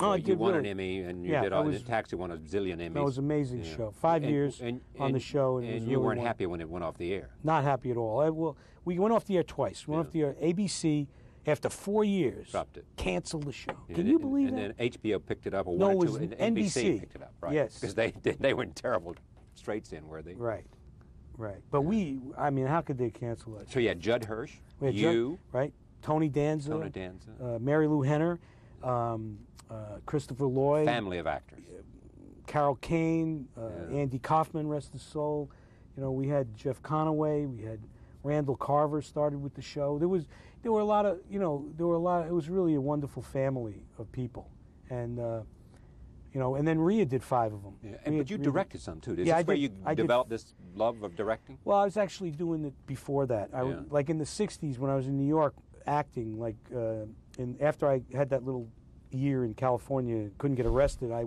Oh, you won an really. Emmy, and you Yeah, did that all. was- Taxi won a zillion Emmys. That was an amazing Yeah. show. 5 years on the show, and, it was you really weren't one- happy when it went off the air. Not happy at all. Well, we went off the air twice. We went off the air. ABC, after 4 years, Dropped it. canceled the show. Yeah, Can you believe and that? then HBO picked it up, or No, one it or was two, and NBC. NBC picked it up, right? Yes. Because they were in terrible straits in, were they? Right, right. But I mean, how could they cancel that? So you had Judd Hirsch, We had you, right? Tony Danza, Mary Lou Henner, Christopher Lloyd, family of actors. Carol Kane, Andy Kaufman, rest his soul. You know, we had Jeff Conaway, we had Randall Carver started with the show. There were a lot of, it was really a wonderful family of people. And, and then Rhea did 5 of them. Yeah. But you directed some too. Is Yeah, this where you developed this love of directing? Well, I was actually doing it before that. Like in the 60s when I was in New York acting, after I had that little year in California, couldn't get arrested, I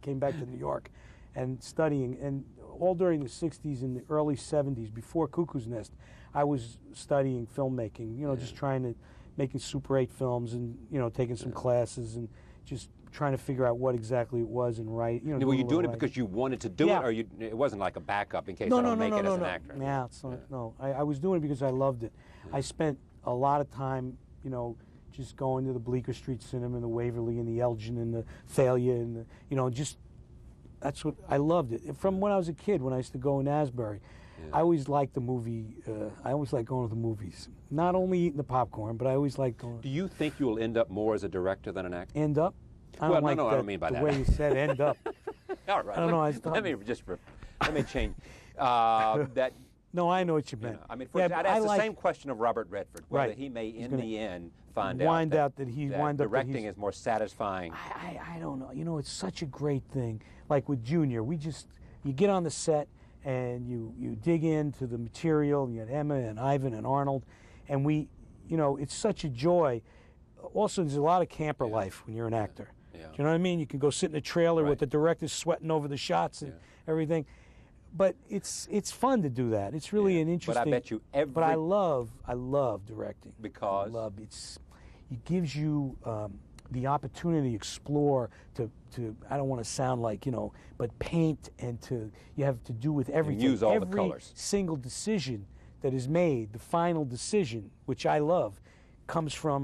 came back to New York and studying. And all during the 60s and the early 70s, before Cuckoo's Nest, I was studying filmmaking, just making Super 8 films and, taking some classes and just trying to figure out what exactly it was and write. Were you doing it because you wanted to do it, or it wasn't like a backup in case I don't make it as an actor? Yeah, it's not, no. I was doing it because I loved it. Yeah. I spent a lot of time, just going to the Bleecker Street Cinema and the Waverly and the Elgin and the Thalia and that's what I loved it. From when I was a kid, when I used to go in Asbury, I always liked the movie. I always liked going to the movies. Not only eating the popcorn, but I always liked going. Do you think you'll end up more as a director than an actor? End up? I don't like I don't mean by that. The way you said end up. All right. I don't know. Let me change. That. No, I know what you meant. I mean, I'd ask the same question of Robert Redford, whether he may, in the end, find out that directing is more satisfying. I don't know. It's such a great thing. Like with Junior, you get on the set and you dig into the material. You had Emma and Ivan and Arnold, and it's such a joy. Also, there's a lot of camper life when you're an actor. Yeah. Do you know what I mean? You can go sit in a trailer with the director sweating over the shots and everything. But it's fun to do that. It's really an interesting. But I bet you But I love directing because it gives you the opportunity to explore, to I don't want to sound like but paint and you have to do with everything. And use all every the colors. Single decision that is made, the final decision, which I love, comes from